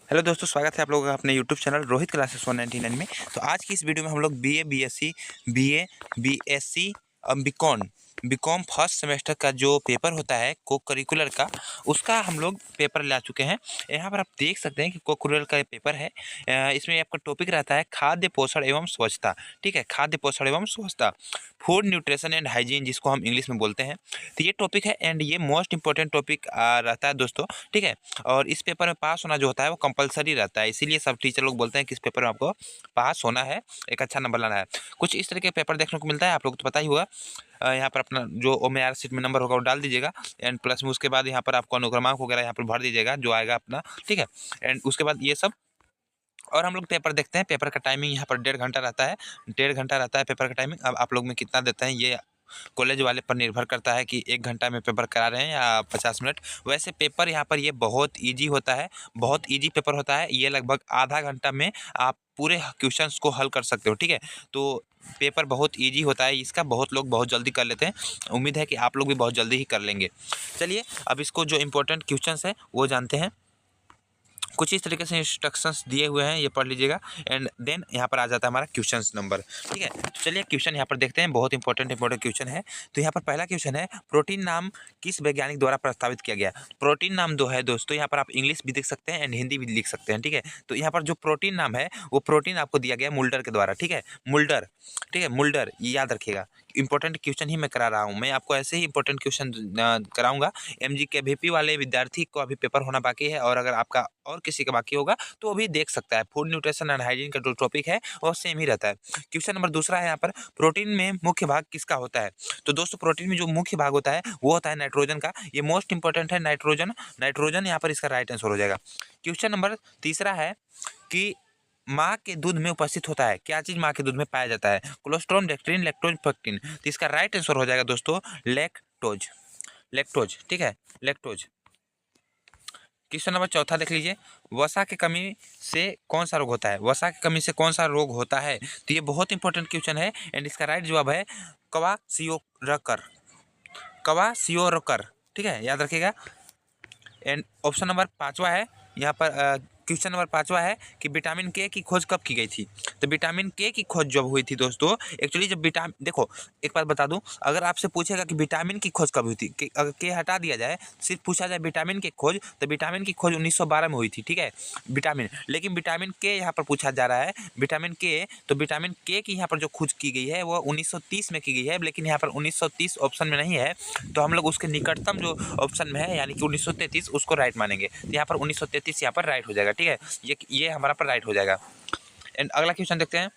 Hello दोस्तों, स्वागत है आप लोगों का अपने यूट्यूब चैनल रोहित क्लासेस 199 में। तो आज की इस वीडियो में हम लोग बीए, बीएससी, बीए, बीएससी और बीकॉम फर्स्ट सेमेस्टर का जो पेपर होता है को करिकुलर का, उसका हम लोग पेपर ला चुके हैं। यहाँ पर आप देख सकते हैं कि को करिकुलर का पेपर है। इसमें आपका टॉपिक रहता है खाद्य पोषण एवं स्वच्छता। ठीक है, खाद्य पोषण एवं स्वच्छता, फूड न्यूट्रिशन एंड हाइजीन, जिसको हम इंग्लिश में बोलते हैं। तो ये टॉपिक है एंड ये मोस्ट इंपॉर्टेंट टॉपिक रहता है दोस्तों। ठीक है, और इस पेपर में पास होना जो होता है वो कंपलसरी रहता है, इसीलिए सब टीचर लोग बोलते हैं कि इस पेपर में आपको पास होना है, एक अच्छा नंबर लाना है। कुछ इस तरह के पेपर देखने को मिलता है, आप लोग तो पता ही होगा। यहाँ पर अपना जो OMR सीट में नंबर होगा वो डाल दीजिएगा एंड प्लस में उसके बाद यहाँ पर आपको अनुक्रमांक वगैरह यहाँ पर भर दीजिएगा जो आएगा अपना। ठीक है, एंड उसके बाद ये सब, और हम लोग पेपर देखते हैं। पेपर का टाइमिंग यहाँ पर 1.5 घंटा रहता है। 1.5 घंटा रहता है पेपर का टाइमिंग। अब आप लोग में कितना देते हैं ये कॉलेज वाले पर निर्भर करता है कि 1 घंटा में पेपर करा रहे हैं या 50 मिनट। वैसे पेपर यहाँ पर ये बहुत ईजी होता है, बहुत ईजी पेपर होता है। ये लगभग आधा घंटा में आप पूरे क्वेश्चंस को हल कर सकते हो। ठीक है, तो पेपर बहुत ईजी होता है इसका, बहुत लोग बहुत जल्दी कर लेते हैं। उम्मीद है कि आप लोग भी बहुत जल्दी ही कर लेंगे। चलिए अब इसको जो इम्पोर्टेंट क्वेश्चंस है वो जानते हैं। कुछ इस तरीके से इंस्ट्रक्शंस दिए हुए हैं, ये पढ़ लीजिएगा एंड देन यहाँ पर आ जाता है हमारा क्वेश्चन नंबर। ठीक है, तो चलिए क्वेश्चन यहाँ पर देखते हैं। बहुत इंपॉर्टेंट क्वेश्चन है। तो यहाँ पर पहला क्वेश्चन है, प्रोटीन नाम किस वैज्ञानिक द्वारा प्रस्तावित किया गया। प्रोटीन नाम दो है दोस्तों, यहाँ पर आप इंग्लिश भी देख सकते हैं एंड हिंदी भी लिख सकते हैं। ठीक है, तो यहाँ पर जो प्रोटीन नाम है वो प्रोटीन आपको दिया गया मुल्डर के द्वारा। ठीक है, मुल्डर। ठीक है, मुल्डर, ये याद रखिएगा। इंपॉर्टेंट क्वेश्चन ही मैं करा रहा हूँ, मैं आपको ऐसे ही इंपॉर्टेंट क्वेश्चन कराऊंगा। MG के VP वाले विद्यार्थी को अभी पेपर होना बाकी है, और अगर आपका और किसी का बाकी होगा तो अभी देख सकता है। फूड न्यूट्रिशन एंड हाइजीन का जो टॉपिक है वो सेम ही रहता है। क्वेश्चन नंबर दूसरा है यहाँ पर, प्रोटीन में मुख्य भाग किसका होता है। तो दोस्तों प्रोटीन में जो मुख्य भाग होता है वो होता है नाइट्रोजन का। ये मोस्ट इंपॉर्टेंट है, नाइट्रोजन। नाइट्रोजन यहाँ पर इसका राइट आंसर हो जाएगा। क्वेश्चन नंबर तीसरा है कि माँ के दूध में उपस्थित होता है, क्या चीज माँ के दूध में पाया जाता है। Cholesterol, dextrin, lactose, pectin. तो इसका राइट आंसर हो जाएगा दोस्तों लैक्टोज। लैक्टोज, ठीक है, लैक्टोज। क्वेश्चन नंबर चौथा देख लीजिए, वसा की कमी से कौन सा रोग होता है। वसा की कमी से कौन सा रोग होता है। तो ये बहुत इंपॉर्टेंट क्वेश्चन है एंड इसका राइट जवाब है क्वासियोरकर। क्वासियोरकर, ठीक है, याद रखिएगा। एंड ऑप्शन नंबर पाँचवा है यहाँ पर, क्वेश्चन नंबर पाँचवा है कि विटामिन के की खोज कब की गई थी। तो विटामिन के की खोज जब हुई थी दोस्तों, एक्चुअली जब विटामिन, देखो एक बात बता दूं, अगर आपसे पूछेगा कि विटामिन की खोज कब हुई थी, कि अगर के हटा दिया जाए, सिर्फ पूछा जाए विटामिन की खोज, तो विटामिन की खोज 1912 में हुई थी। ठीक है, विटामिन, लेकिन विटामिन के यहाँ पर पूछा जा रहा है, विटामिन के, तो विटामिन के की यहाँ पर जो खोज की गई है वो 1930 में की गई है, लेकिन यहाँ पर 1930 ऑप्शन में नहीं है, तो हम लोग उसके निकटतम जो ऑप्शन में है यानी कि 1933 उसको राइट मानेंगे। तो यहाँ पर 1933 यहाँ पर राइट हो जाएगा। ठीक है, ये हमारा पर राइट हो जाएगा। एंड अगला क्वेश्चन देखते हैं।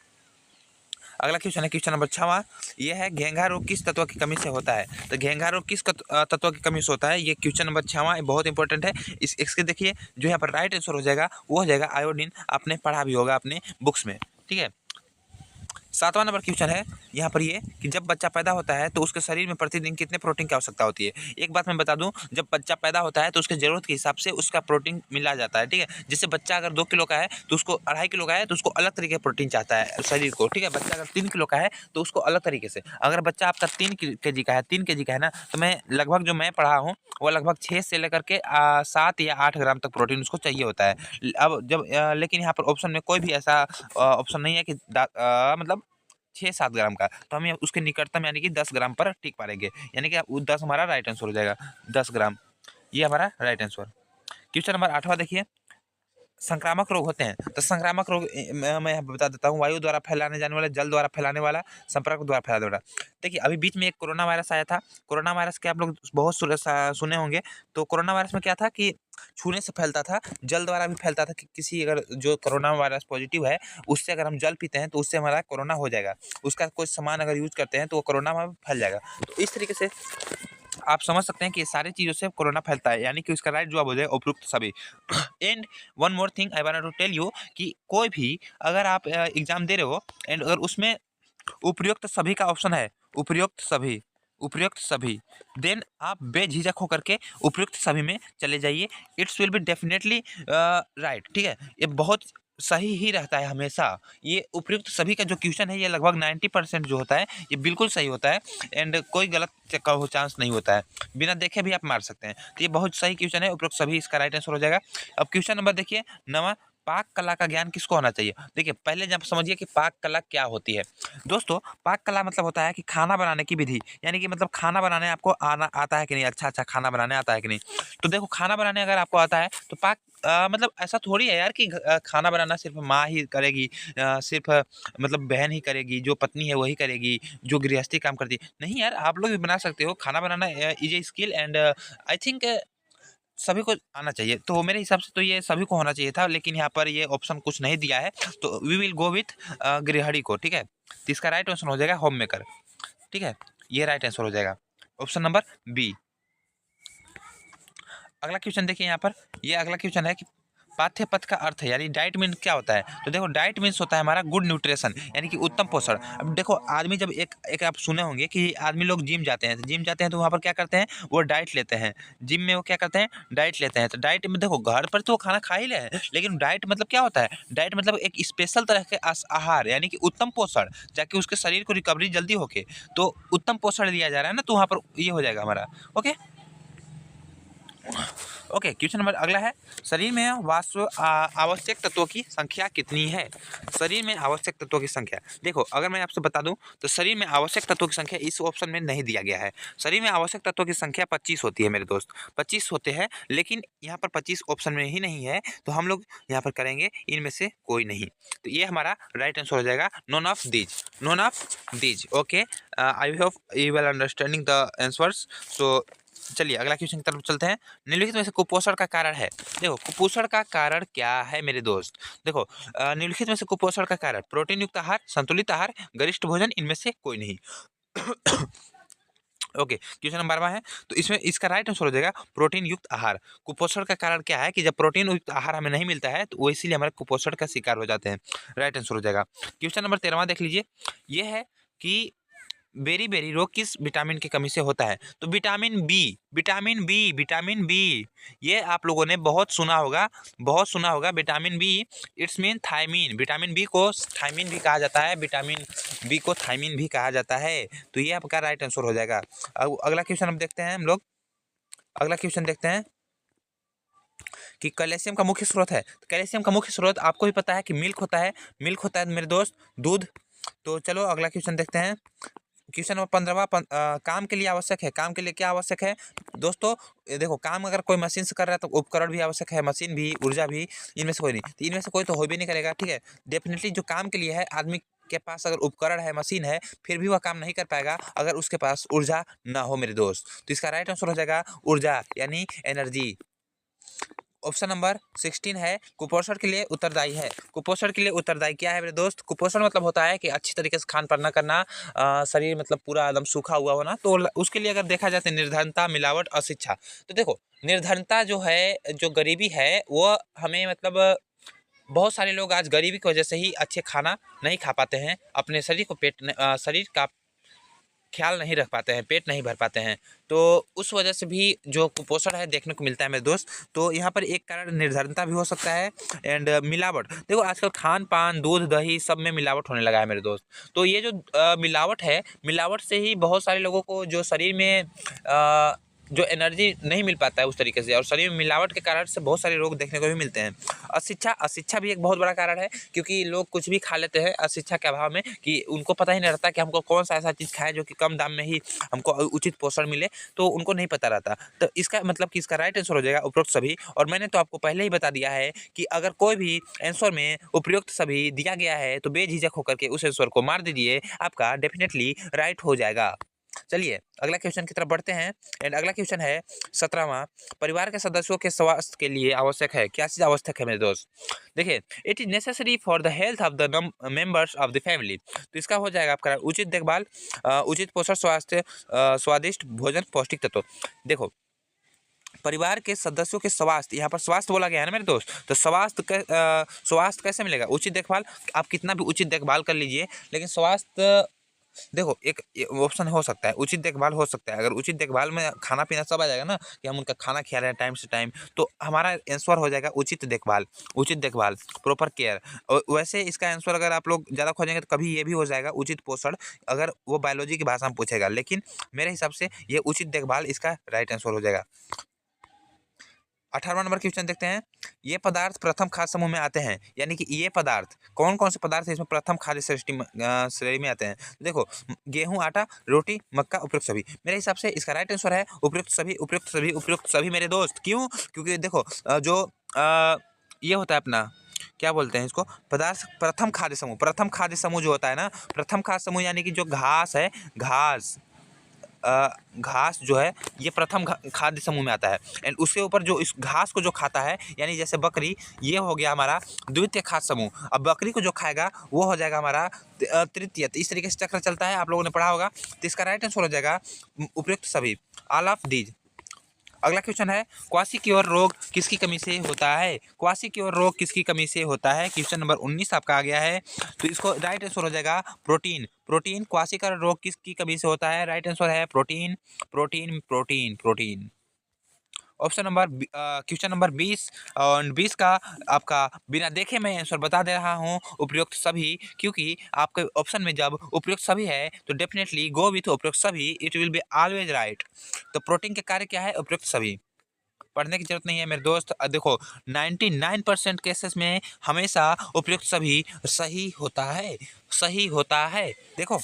अगला क्वेश्चन है क्वेश्चन नंबर 6वां, ये है घेंघा रोग किस तत्व की कमी से होता है। तो घेंघा रोग किस तत्व की कमी से होता है, ये क्वेश्चन नंबर 6वां बहुत इंपॉर्टेंट है। इसके देखिए जो यहाँ पर राइट आंसर हो जाएगा वो हो जाएगा आयोडीन। आपने पढ़ा भी होगा अपने बुक्स में। ठीक है, 7वां नंबर क्वेश्चन है यहाँ पर ये कि जब बच्चा पैदा होता है तो उसके शरीर में प्रतिदिन कितने प्रोटीन की आवश्यकता होती है। एक बात मैं बता दूं, जब बच्चा पैदा होता है तो उसके जरूरत के हिसाब से उसका प्रोटीन मिला जाता है। ठीक है, जैसे बच्चा अगर 2 किलो का है तो उसको 2.5 किलो का है तो उसको अलग तरीके का प्रोटीन चाहता है शरीर को। ठीक है, बच्चा अगर 3 किलो का है तो उसको अलग तरीके से। अगर बच्चा आपका 3 kg का है, 3 kg का है ना, तो मैं लगभग जो मैं पढ़ा हूँ वो लगभग 6 से लेकर के 7 या 8 ग्राम तक प्रोटीन उसको चाहिए होता है। अब जब लेकिन यहाँ पर ऑप्शन में कोई भी ऐसा ऑप्शन नहीं है कि मतलब 6-7 ग्राम का, तो हम उसके निकटतम यानी कि 10 ग्राम पर टिक पाएंगे, यानी कि 10 हमारा राइट आंसर हो जाएगा। 10 ग्राम, ये हमारा राइट आंसर। क्वेश्चन नंबर 8वां देखिए, संक्रामक रोग होते हैं। तो संक्रामक रोग मैं यहाँ बता देता हूँ, वायु द्वारा फैलाने जाने वाला, जल द्वारा फैलाने वाला, संपर्क द्वारा फैलाने वाला। देखिए अभी बीच में एक कोरोना वायरस आया था। कोरोना वायरस के आप लोग बहुत सुने होंगे। तो कोरोना वायरस में क्या था कि छूने से फैलता था, जल द्वारा भी फैलता था कि किसी अगर जो कोरोना वायरस पॉजिटिव है उससे अगर हम जल पीते हैं तो उससे हमारा कोरोना हो जाएगा। उसका कोई सामान अगर यूज करते हैं तो वो कोरोना में फैल जाएगा। तो इस तरीके से आप समझ सकते हैं कि ये सारी चीज़ों से कोरोना फैलता है, यानी कि उसका राइट जवाब हो जाएगा उपयुक्त सभी। And one more thing I want to tell you कि कोई भी अगर आप एग्जाम दे रहे हो एंड अगर उसमें उपयुक्त सभी का ऑप्शन है, उपयुक्त सभी, उपयुक्त सभी, देन आप बेझिझक होकर के उपयुक्त सभी में चले जाइए। It's will be definitely right. ठीक है, ये बहुत सही ही रहता है हमेशा। ये उपयुक्त सभी का जो क्वेश्चन है ये लगभग 90% जो होता है ये बिल्कुल सही होता है एंड कोई गलत का वो चांस नहीं होता है, बिना देखे भी आप मार सकते हैं। तो ये बहुत सही क्वेश्चन है, उपयुक्त सभी इसका राइट आंसर हो जाएगा। अब क्वेश्चन नंबर देखिए 9, पाक कला का ज्ञान किसको होना चाहिए। देखिए पहले जब समझिए कि पाक कला क्या होती है। दोस्तों पाक कला मतलब होता है कि खाना बनाने की विधि, यानी कि मतलब खाना बनाने आपको आना आता है कि नहीं, अच्छा अच्छा खाना बनाने आता है कि नहीं। तो देखो खाना बनाने अगर आपको आता है तो पाक मतलब ऐसा थोड़ी है यार कि खाना बनाना सिर्फ माँ ही करेगी, सिर्फ मतलब बहन ही करेगी, जो पत्नी है वही करेगी, जो गृहस्थी काम करती है नहीं यार, आप लोग भी बना सकते हो। खाना बनाना is a skill and I think सभी को आना चाहिए। तो मेरे हिसाब से तो ये सभी को होना चाहिए था, लेकिन यहाँ पर ये ऑप्शन कुछ नहीं दिया है, तो वी विल गो विथ गृहणी को। ठीक है, तो इसका राइट आंसर हो जाएगा होम मेकर। ठीक है, ये राइट आंसर हो जाएगा ऑप्शन नंबर बी। अगला क्वेश्चन देखिए यहाँ पर, ये अगला क्वेश्चन है कि पाठ्य पथ का अर्थ है यानी डाइट मीन क्या होता है। तो देखो डाइट मीन्स होता है हमारा गुड न्यूट्रिशन, यानी कि उत्तम पोषण। अब देखो आदमी जब एक एक आप सुने होंगे कि आदमी लोग जिम जाते हैं, तो जिम जाते हैं तो वहाँ पर क्या करते हैं, वो डाइट लेते हैं। जिम में वो क्या करते हैं, डाइट लेते हैं। तो डाइट में देखो घर पर तो वो खाना खा ही ले, लेकिन डाइट मतलब क्या होता है, डाइट मतलब एक स्पेशल तरह के आहार, यानी कि उत्तम पोषण, ताकि उसके शरीर को रिकवरी जल्दी होके, तो उत्तम पोषण दिया जा रहा है ना, तो वहाँ पर ये हो जाएगा हमारा। ओके ओके, क्वेश्चन नंबर अगला है, शरीर में आवश्यक तत्वों की संख्या कितनी है। शरीर में आवश्यक तत्वों की संख्या, देखो अगर मैं आपसे बता दूं तो शरीर में आवश्यक तत्वों की संख्या इस ऑप्शन में नहीं दिया गया है। शरीर में आवश्यक तत्वों की संख्या 25 होती है मेरे दोस्त, 25 होते हैं, लेकिन यहाँ पर 25 ऑप्शन में ही नहीं है, तो हम लोग यहाँ पर करेंगे इनमें से कोई नहीं। तो ये हमारा राइट आंसर हो जाएगा none of these, none of these. Okay, I hope you will understanding the answers. So चलिए अगला क्वेश्चन की तरफ चलते हैं। निम्नलिखित में से कुपोषण का कारण है। देखो कुपोषण का कारण क्या है मेरे दोस्त, देखो निम्नलिखित में से कुपोषण का कारण प्रोटीन युक्त आहार, संतुलित आहार, गरिष्ठ भोजन, इनमें से कोई नहीं। ओके, क्वेश्चन नंबर 12 है, तो इसमें इसका राइट आंसर हो जाएगा प्रोटीन युक्त आहार। कुपोषण का कारण क्या है कि जब प्रोटीन युक्त आहार हमें नहीं मिलता है तो वो इसीलिए हमारे कुपोषण का शिकार हो जाते हैं। राइट आंसर हो जाएगा। क्वेश्चन नंबर 13 देख लीजिए, ये है कि बेरी बेरी रोग किस विटामिन की कमी से होता है। तो vitamin B, vitamin B, vitamin B, ये आप लोगों ने बहुत सुना होगा, बहुत सुना होगा। Vitamin B it's mean thiamine, vitamin B को थायमीन भी कहा जाता है, विटामिन बी को थायमीन भी कहा जाता है। तो ये आपका राइट आंसर हो जाएगा। अब अगला क्वेश्चन हम देखते हैं, हम लोग अगला क्वेश्चन देखते हैं कि कैल्शियम का मुख्य स्रोत है। तो कैल्शियम का मुख्य स्रोत आपको भी पता है कि मिल्क होता है, मिल्क होता है मेरे दोस्त, दूध। तो चलो अगला क्वेश्चन देखते हैं। क्वेश्चन नंबर 15 काम के लिए आवश्यक है। काम के लिए क्या आवश्यक है दोस्तों, ये देखो काम अगर कोई मशीन से कर रहा है तो उपकरण भी आवश्यक है, मशीन भी, ऊर्जा भी, इनमें से कोई नहीं। तो इनमें से कोई तो हो भी नहीं करेगा। ठीक है, डेफिनेटली जो काम के लिए है, आदमी के पास अगर उपकरण है, मशीन है, फिर भी वह काम नहीं कर पाएगा अगर उसके पास ऊर्जा ना हो मेरे दोस्त। तो इसका राइट आंसर हो जाएगा ऊर्जा, यानी एनर्जी। ऑप्शन नंबर 16 है, कुपोषण के लिए उत्तरदायी है। कुपोषण के लिए उत्तरदायी क्या है मेरे दोस्त, कुपोषण मतलब होता है कि अच्छी तरीके से खान पान न करना, शरीर मतलब पूरा एकदम सूखा हुआ होना। तो उसके लिए अगर देखा जाए तो निर्धनता, मिलावट, अशिक्षा। तो देखो निर्धनता जो है, जो गरीबी है, वो हमें मतलब बहुत सारे लोग आज गरीबी की वजह से ही अच्छे खाना नहीं खा पाते हैं, अपने शरीर को शरीर का ख्याल नहीं रख पाते हैं, पेट नहीं भर पाते हैं। तो उस वजह से भी जो कुपोषण है देखने को मिलता है मेरे दोस्त। तो यहाँ पर एक कारण निर्धनता भी हो सकता है एंड मिलावट। देखो आजकल खान पान, दूध दही सब में मिलावट होने लगा है मेरे दोस्त। तो ये जो मिलावट है, मिलावट से ही बहुत सारे लोगों को जो शरीर में जो एनर्जी नहीं मिल पाता है उस तरीके से, और शरीर में मिलावट के कारण से बहुत सारे रोग देखने को भी मिलते हैं। अशिक्षा, अशिक्षा भी एक बहुत बड़ा कारण है, क्योंकि लोग कुछ भी खा लेते हैं अशिक्षा के अभाव में, कि उनको पता ही नहीं रहता कि हमको कौन सा ऐसा चीज़ खाएं जो कि कम दाम में ही हमको उचित पोषण मिले, तो उनको नहीं पता रहता। तो इसका मतलब कि इसका राइट आंसर हो जाएगा उपरोक्त सभी। और मैंने तो आपको पहले ही बता दिया है कि अगर कोई भी आंसर में उपयुक्त सभी दिया गया है तो बेझिझक होकर के उस आंसर को मार दीजिए, आपका डेफिनेटली राइट हो जाएगा। चलिए अगला क्वेश्चन की तरफ बढ़ते हैं एंड अगला क्वेश्चन है 17वां, परिवार के सदस्यों के स्वास्थ्य के लिए आवश्यक है। क्या चीज़ आवश्यक है मेरे दोस्त, देखिए it is necessary for the health of the members of the family. तो इसका हो जाएगा आपका उचित देखभाल, उचित पोषण, स्वास्थ्य, स्वादिष्ट भोजन, पौष्टिक तत्व। देखो परिवार के सदस्यों के स्वास्थ्य, यहाँ पर स्वास्थ्य बोला गया है ना मेरे दोस्त, तो स्वास्थ्य कैसे मिलेगा, उचित देखभाल। आप कितना भी उचित देखभाल कर लीजिए, लेकिन स्वास्थ्य देखो एक ऑप्शन हो सकता है उचित देखभाल हो सकता है। अगर उचित देखभाल में खाना पीना सब आ जाएगा ना कि हम उनका खाना खिला रहे हैं टाइम से टाइम, तो हमारा आंसर हो जाएगा उचित देखभाल। उचित देखभाल, प्रॉपर केयर। और वैसे इसका आंसर अगर आप लोग ज़्यादा खोजेंगे तो कभी ये भी हो जाएगा उचित पोषण, अगर वो बायोलॉजी की भाषा में पूछेगा। लेकिन मेरे हिसाब से ये उचित देखभाल इसका राइट आंसर हो जाएगा। 18वां नंबर क्वेश्चन देखते हैं। ये पदार्थ प्रथम खाद्य समूह में आते हैं, यानी कि ये पदार्थ कौन कौन से पदार्थ है इसमें प्रथम खाद्य श्रेणी में आते हैं। देखो गेहूं, आटा, रोटी, मक्का, उपयुक्त सभी। मेरे हिसाब से इसका राइट आंसर है उपयुक्त सभी, उपयुक्त सभी, उपयुक्त सभी मेरे दोस्त। क्यों? क्योंकि देखो ये होता है अपना, क्या बोलते हैं इसको, पदार्थ प्रथम खाद्य समूह। प्रथम खाद्य समूह जो होता है ना, प्रथम खाद्य समूह यानी कि जो घास है, घास जो है ये प्रथम खाद्य समूह में आता है। एंड उसके ऊपर जो इस घास को जो खाता है, यानी जैसे बकरी, ये हो गया हमारा द्वितीय खाद्य समूह। अब बकरी को जो खाएगा वो हो जाएगा हमारा तृतीय। इस तरीके से चक्र चलता है, आप लोगों ने पढ़ा होगा। तो इसका राइट आंसर हो जाएगा उपयुक्त सभी, ऑल ऑफ दीज। अगला क्वेश्चन है, क्वासिक्योर रोग किसकी कमी से होता है। क्वासिक्योर रोग किसकी कमी से होता है। क्वेश्चन नंबर 19 आपका आ गया है। तो इसको राइट आंसर हो जाएगा प्रोटीन। प्रोटीन, क्वासिक्योर रोग किसकी कमी से होता है। राइट आंसर है protein, protein, protein, protein. Option number question number 20 और 20 का आपका बिना देखे मैं आंसर बता दे रहा हूँ, उपयुक्त सभी। क्योंकि आपके ऑप्शन में जब उपयुक्त सभी है तो डेफिनेटली गो विथ उपयुक्त सभी, it will be always right. तो प्रोटीन के कार्य क्या है, उपयुक्त सभी। पढ़ने की जरूरत नहीं है मेरे दोस्त। देखो 99% केसेस में हमेशा उपयुक्त सभी सही होता है, सही होता है। देखो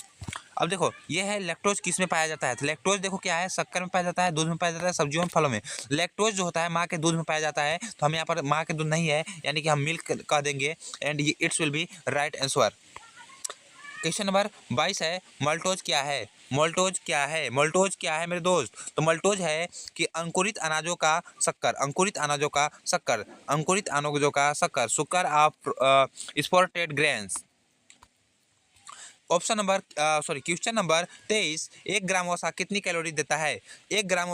अब देखो ये है लैक्टोज किस में पाया जाता है। तो लैक्टोज देखो क्या है, शक्कर में पाया जाता है, दूध में पाया जाता है, सब्जियों में, फलों में। लैक्टोज जो होता है माँ के दूध में पाया जाता है। तो हम यहाँ पर माँ के दूध नहीं है, यानी कि हम मिल्क कह देंगे। एंड ये it's will be right answer. Question number 22 है, मल्टोज क्या है। मल्टोज क्या है, मल्टोज क्या है मेरे दोस्त। तो मल्टोज है कि अंकुरित अनाजों का शक्कर, अंकुरित अनाजों का शक्कर, अंकुरित अनाजों का शक्कर, sugar of supported grains. Option number question number 23, 1 ग्राम वसा कितनी कैलोरी देता है। 1 ग्राम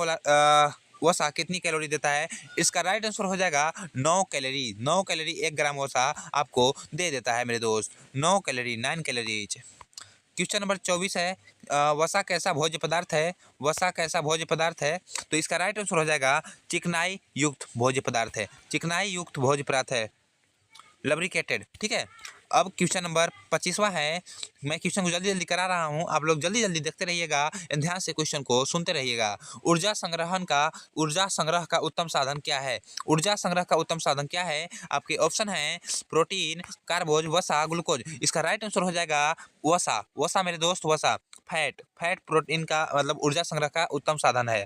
वसा कितनी कैलोरी देता है। इसका राइट आंसर हो जाएगा 9 कैलोरी। 9 कैलोरी 1 ग्राम वसा आपको दे देता है मेरे दोस्त, 9 कैलोरी, 9 कैलोरीज। क्वेश्चन नंबर 24 है, वसा कैसा भोज्य पदार्थ है। वसा कैसा भोज्य पदार्थ है। तो इसका राइट आंसर हो जाएगा चिकनाई युक्त भोज्य पदार्थ है, चिकनाई युक्त भोज्य पदार्थ है, लब्रिकेटेड। ठीक है। अब क्वेश्चन नंबर 25वां है। मैं क्वेश्चन को जल्दी जल्दी करा रहा हूँ, आप लोग जल्दी जल्दी देखते रहिएगा, ध्यान से क्वेश्चन को सुनते रहिएगा। ऊर्जा संग्रह का उत्तम साधन क्या है। ऊर्जा संग्रह का उत्तम साधन क्या है। आपके ऑप्शन है प्रोटीन, कार्बोज, वसा, ग्लूकोज। इसका राइट आंसर हो जाएगा वसा। वसा मेरे दोस्त, वसा। फैट, फैट प्रोटीन का मतलब ऊर्जा संग्रह का उत्तम साधन है।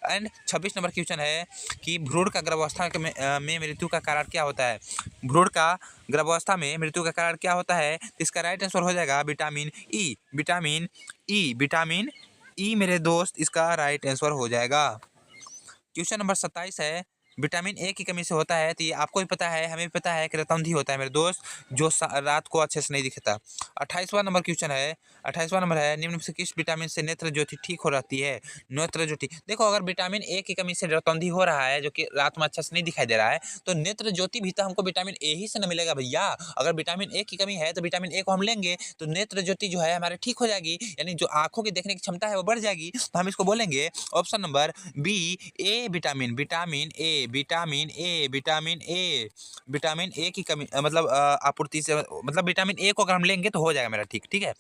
एंड 26 नंबर क्वेश्चन है कि भ्रूण का गर्भावस्था में मृत्यु का कारण क्या होता है। भ्रूण का गर्भावस्था में मृत्यु का कारण क्या होता है। इसका राइट आंसर हो जाएगा vitamin E, vitamin E, vitamin E मेरे दोस्त, इसका राइट आंसर हो जाएगा। क्वेश्चन नंबर 27 है, विटामिन ए की कमी से होता है। तो ये आपको भी पता है, हमें भी पता है कि रतौंधी होता है मेरे दोस्त, जो रात को अच्छे से नहीं दिखता। 28वां नंबर क्वेश्चन है, 28वां नंबर है, निम्न में से किस विटामिन से नेत्र ज्योति ठीक हो रहती है। नेत्र ज्योति, देखो अगर विटामिन ए की कमी से रतौंधी हो रहा है, जो कि रात में अच्छा से नहीं दिखाई दे रहा है, तो नेत्र ज्योति भी तो हमको विटामिन ए ही से न मिलेगा भैया। अगर विटामिन ए की कमी है तो विटामिन ए को हम लेंगे तो नेत्र ज्योति जो है हमारे ठीक हो जाएगी, यानी जो आंखों की देखने की क्षमता है वो बढ़ जाएगी। तो हम इसको बोलेंगे option number B, A vitamin, vitamin A, vitamin A, vitamin A, vitamin A की कमी मतलब आपूर्ति से, मतलब विटामिन ए को अगर हम लेंगे तो हो जाएगा मेरा ठीक। ठीक है।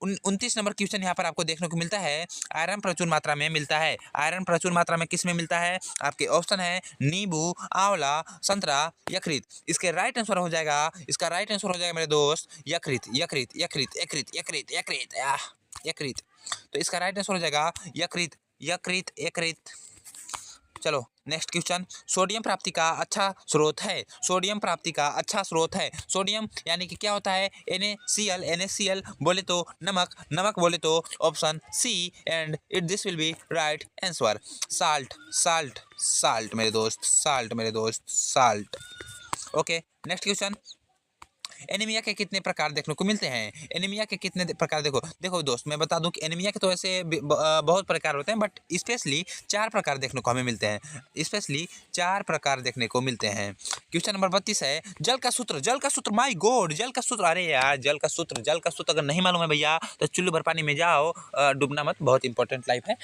29 नंबर क्वेश्चन यहाँ पर आपको देखने को मिलता है, आयरन प्रचुर मात्रा में मिलता है। आयरन प्रचुर मात्रा में किस में मिलता है। आपके ऑप्शन है नींबू, आंवला, संतरा, यकृत। इसके राइट आंसर हो जाएगा, इसका राइट आंसर हो जाएगा मेरे दोस्त यकृत, यकृत, यकृत, यकृत, यकृत, यकृत, यकृत। तो इसका राइट आंसर हो जाएगा यकृत, यकृत, यकृत। चलो नेक्स्ट क्वेश्चन, सोडियम प्राप्ति का अच्छा स्रोत है। सोडियम प्राप्ति का अच्छा स्रोत है। सोडियम यानी कि क्या होता है, NaCl, NaCl बोले तो नमक, नमक बोले तो option C. And it this will be right answer, salt, salt, salt मेरे दोस्त, साल्ट मेरे दोस्त, salt. Okay next question, anaemia के कितने प्रकार देखने को मिलते हैं। एनीमिया के कितने प्रकार, देखो देखो दोस्त मैं बता दूं कि एनीमिया के तो ऐसे बहुत प्रकार होते हैं, बट स्पेशली 4 प्रकार देखने को हमें मिलते हैं, स्पेशली 4 प्रकार देखने को मिलते हैं। क्वेश्चन नंबर 32 है जल का सूत्र माय गॉड जल का सूत्र। अरे यार जल का सूत्र अगर नहीं मालूम है भैया तो चुल्लू भर पानी में जाओ, डूबना मत, बहुत इंपॉर्टेंट लाइफ है।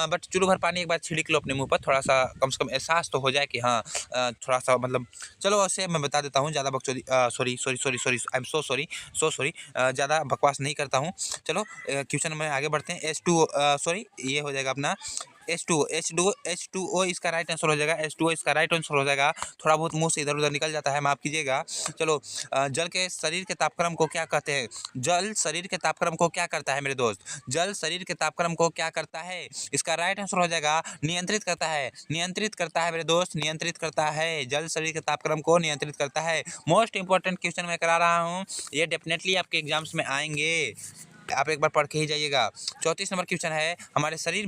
बट चुल्लू भर पानी एक बार छिड़क लो अपने मुंह पर, थोड़ा सा कम से कम एहसास तो हो जाए कि हाँ थोड़ा सा मतलब। चलो वैसे मैं बता देता हूँ, ज़्यादा बकचोदी sorry I am so sorry ज़्यादा बकवास नहीं करता हूँ। चलो क्वेश्चन में आगे बढ़ते हैं। सॉरी ये हो जाएगा अपना H2O इसका राइट आंसर हो जाएगा। H2O इसका राइट आंसर हो जाएगा। थोड़ा बहुत मुंह से इधर उधर निकल जाता है, माफ कीजिएगा। चलो जल के शरीर के तापक्रम को क्या कहते हैं? जल शरीर के तापक्रम को क्या करता है मेरे दोस्त? जल शरीर के तापक्रम को क्या करता है? इसका राइट आंसर हो जाएगा नियंत्रित करता है। नियंत्रित करता है मेरे दोस्त, नियंत्रित करता है। जल शरीर के तापक्रम को नियंत्रित करता है। मोस्ट इंपॉर्टेंट क्वेश्चन मैं करा रहा हूँ, ये डेफिनेटली आपके एग्जाम्स में आएंगे, आप एक बार पढ़ के ही जाइएगा। 34 नंबर क्वेश्चन है हमारे शरीर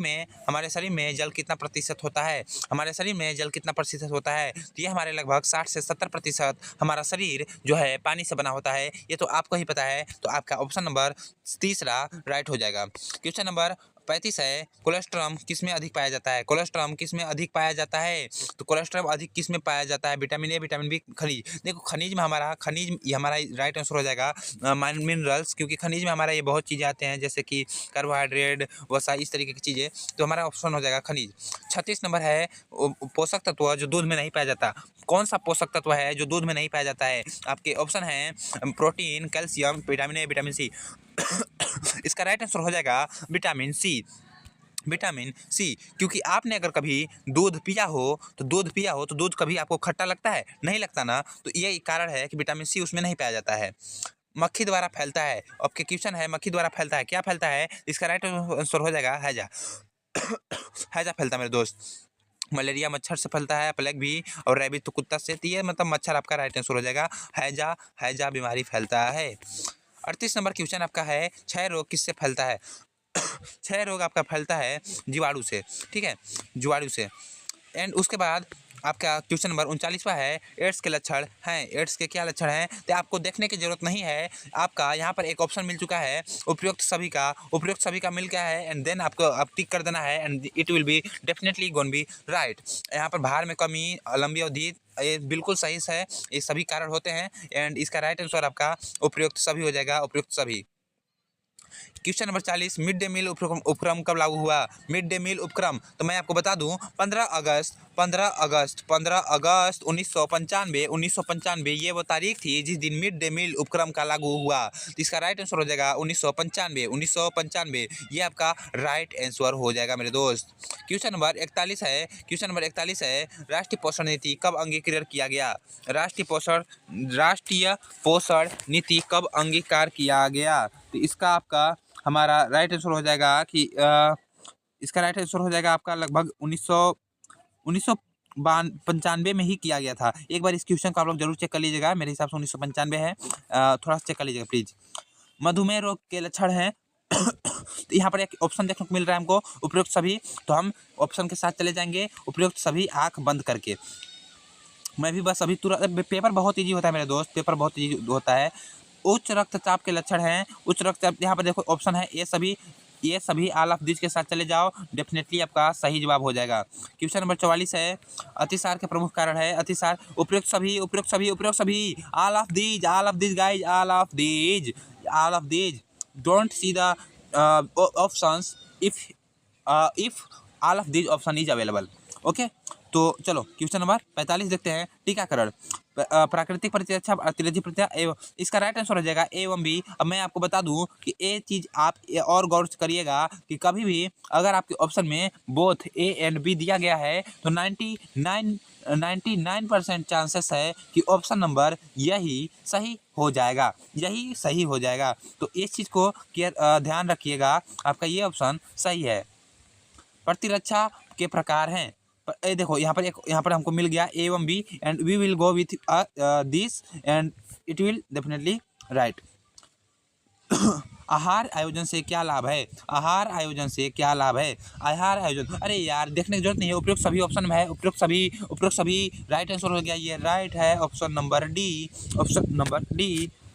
में जल कितना प्रतिशत होता है? हमारे शरीर में जल कितना प्रतिशत होता है? तो ये हमारे लगभग 60 से 70% हमारा शरीर जो है पानी से बना होता है। ये तो आपको ही पता है, तो आपका ऑप्शन नंबर तीसरा राइट हो जाएगा। क्वेश्चन नंबर 35 है कोलेस्ट्रॉल किस में अधिक पाया जाता है? कोलेस्ट्रॉल किस में अधिक पाया जाता है? तो कोलेस्ट्रॉल अधिक किस में पाया जाता है? विटामिन ए, विटामिन बी, खनिज। देखो खनिज में ये हमारा राइट आंसर हो जाएगा मिनरल्स, क्योंकि खनिज में हमारा ये बहुत चीज़ें आते हैं जैसे कि कार्बोहाइड्रेट, वसा, इस तरीके की चीज़ें, तो हमारा ऑप्शन हो जाएगा खनिज। 36 नंबर है पोषक तत्व जो दूध में नहीं पाया जाता। कौन सा पोषक तत्व है जो दूध में नहीं पाया जाता है? आपके ऑप्शन हैं protein, calcium, vitamin A, vitamin C. इसका राइट आंसर हो जाएगा विटामिन सी। विटामिन सी, क्योंकि आपने अगर कभी दूध पिया हो तो दूध कभी आपको खट्टा लगता है? नहीं लगता ना, तो यही कारण है कि विटामिन सी उसमें नहीं पाया जाता है। मक्खी द्वारा फैलता है, आपके क्वेश्चन है मक्खी द्वारा फैलता है, क्या फैलता है? इसका राइट आंसर हो जाएगा हैजा। हैजा फैलता है मेरे दोस्त। मलेरिया मच्छर से फैलता है, प्लेग भी, और रैबिट तो कुत्ता से। तो ये मतलब मच्छर आपका राइट आंसर हो जाएगा। हैजा बीमारी फैलता है। 38 नंबर क्वेश्चन आपका है क्षय रोग किससे फैलता है? क्षय रोग आपका फैलता है जीवाणु से, ठीक है, जीवाणु से। एंड उसके बाद आपका क्वेश्चन नंबर 39वां है एड्स के लक्षण हैं। एड्स के क्या लक्षण हैं? तो आपको देखने की जरूरत नहीं है, आपका यहाँ पर एक ऑप्शन मिल चुका है उपयुक्त सभी का मिल गया है, एंड देन आपको आप टिक कर देना है, and it will be definitely gonna be right. यहाँ पर भार में कमी, लंबी अवधि, ये बिल्कुल सही है, ये सभी कारण होते हैं, एंड इसका राइट आंसर आपका उपयुक्त सभी हो जाएगा, उपयुक्त सभी। Question number 40 mid day meal उपक्रम कब लागू हुआ? मिड डे मील उपक्रम, तो मैं आपको बता दूं 15 अगस्त 1995 ये वो तारीख थी जिस दिन मिड डे मील उपक्रम का लागू हुआ। तो इसका राइट आंसर हो जाएगा 1995। ये आपका राइट आंसर हो जाएगा मेरे दोस्त। क्वेश्चन नंबर 41 है राष्ट्रीय पोषण नीति कब अंगीकृत किया गया? राष्ट्रीय पोषण नीति कब अंगीकार किया गया? तो इसका आपका हमारा राइट आंसर हो जाएगा कि इसका राइट आंसर हो जाएगा आपका लगभग 1995 में ही किया गया था। एक बार इस क्वेश्चन को आप लोग जरूर चेक कर लीजिएगा, मेरे हिसाब से 1995 है, थोड़ा सा चेक कर लीजिएगा प्लीज। मधुमेह रोग के लक्षण हैं। तो यहाँ पर एक ऑप्शन देखने को मिल रहा है हमको उपयुक्त सभी, तो हम ऑप्शन के साथ चले जाएंगे उपयुक्त सभी आंख बंद करके। मैं भी बस अभी तुरंत, पेपर बहुत ईजी होता है मेरे दोस्त, पेपर बहुत ईजी होता है। उच्च रक्तचाप के लक्षण हैं। उच्च रक्तचाप, यहाँ पर देखो ऑप्शन है ये सभी ऑल ऑफ दिस के साथ चले जाओ, डेफिनेटली आपका सही जवाब हो जाएगा। क्वेश्चन नंबर 44 है अतिसार के प्रमुख कारण है। अतिसार उपयुक्त सभी all of these guys, all of these don't see the options if all of these option is available. Okay, तो चलो क्वेश्चन नंबर 45 देखते हैं। टीकाकरण, प्राकृतिक प्रतिरक्षा, अतिरंजित प्रतिरक्षा एवं, इसका राइट आंसर हो जाएगा ए एवं बी। अब मैं आपको बता दूं कि ये चीज़ आप और गौर करिएगा कि कभी भी अगर आपके ऑप्शन में बोथ ए एंड बी दिया गया है तो 99% चांसेस है कि ऑप्शन नंबर यही सही हो जाएगा, तो इस चीज़ को ध्यान रखिएगा, आपका ये ऑप्शन सही है। प्रतिरक्षा के प्रकार हैं, देखो यहाँ पर हमको मिल गया ए एवं B, and we will go with this and it will definitely right. आहार आयोजन से क्या लाभ है? आहार आयोजन, अरे यार देखने की जरूरत नहीं है, उपयुक्त सभी ऑप्शन में है, उपयुक्त सभी राइट आंसर हो गया, ये राइट है option number D.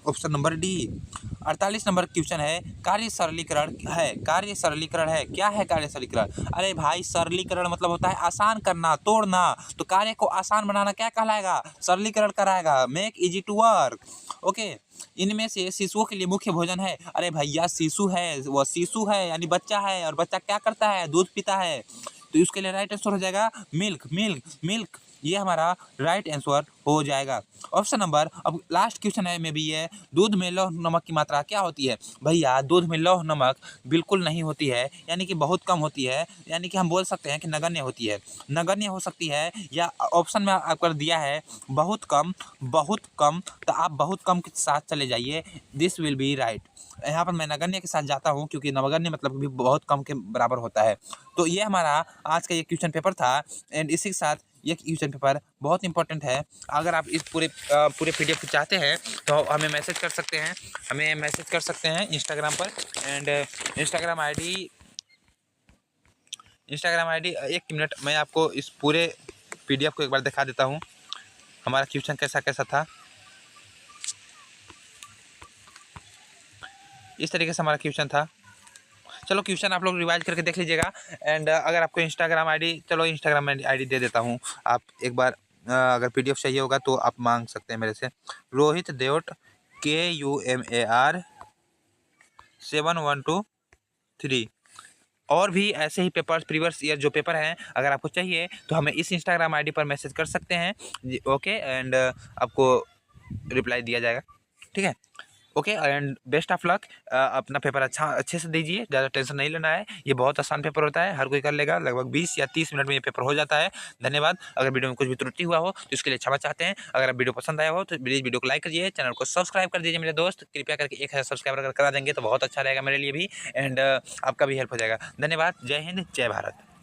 Option number D. 48 number question है, कार्य सरलीकरण है। कार्य सरलीकरण है, क्या है कार्य सरलीकरण? अरे भाई सरलीकरण मतलब होता है आसान करना, तोड़ना। तो कार्य को आसान बनाना क्या कहलाएगा? सरलीकरण कराएगा, make easy to work. Okay, इनमें से शिशुओं के लिए मुख्य भोजन है। अरे भैया शिशु है, वह शिशु है यानी बच्चा है, और बच्चा क्या करता है? दूध पीता है। तो इसके लिए राइट आंसर हो जाएगा मिल्क, मिल्क, मिल्क। ये हमारा राइट आंसर हो जाएगा। ऑप्शन नंबर, अब लास्ट क्वेश्चन है में भी ये, दूध में लौह नमक की मात्रा क्या होती है? भैया दूध में लौह नमक बिल्कुल नहीं होती है, यानी कि बहुत कम होती है, यानी कि हम बोल सकते हैं कि नगण्य होती है। नगण्य हो सकती है, या ऑप्शन में आपको दिया है बहुत कम, बहुत कम, तो आप बहुत कम के साथ चले जाइए, दिस विल बी राइट। यहाँ पर मैं नगण्य के साथ जाता हूँ क्योंकि नगण्य मतलब भी बहुत कम के बराबर होता है। तो ये हमारा आज का ये क्वेश्चन पेपर था, एंड इसी के साथ ये क्वेश्चन पेपर बहुत इंपॉर्टेंट है। अगर आप इस पूरे पीडीएफ को चाहते हैं तो हमें मैसेज कर सकते हैं, इंस्टाग्राम पर। एंड इंस्टाग्राम आईडी 1 मिनट मैं आपको इस पूरे पीडीएफ को एक बार दिखा देता हूँ, हमारा क्वेश्चन कैसा कैसा था। इस तरीके से हमारा क्वेश्चन था। चलो क्वेश्चन आप लोग रिवाइज करके देख लीजिएगा। एंड अगर आपको इंस्टाग्राम आईडी दे देता हूँ, आप एक बार अगर पीडीएफ चाहिए होगा तो आप मांग सकते हैं मेरे से। रोहित देवट KUMAR 7123। और भी ऐसे ही पेपर्स प्रीवियस ईयर जो पेपर हैं अगर आपको चाहिए तो हमें इस इंस्टाग्राम आईडी पर मैसेज कर सकते हैं जी। ओके, एंड आपको रिप्लाई दिया जाएगा, ठीक है। Okay, and best of luck. अपना पेपर अच्छे से दीजिए, ज़्यादा टेंशन नहीं लेना है। ये बहुत आसान पेपर होता है, हर कोई कर लेगा, लगभग 20 या 30 मिनट में ये पेपर हो जाता है। धन्यवाद। अगर वीडियो में कुछ भी त्रुटि हुआ हो तो इसके लिए क्षमा चाहते हैं। अगर आप वीडियो पसंद आया हो तो प्लीज़ वीडियो को लाइक करिए, चैनल को सब्सक्राइब कर दीजिए मेरे दोस्त, कृपया करके 1000 सब्सक्राइबर अगर करा देंगे तो बहुत अच्छा रहेगा मेरे लिए भी, एंड आपका भी हेल्प हो जाएगा। धन्यवाद। जय हिंद, जय भारत।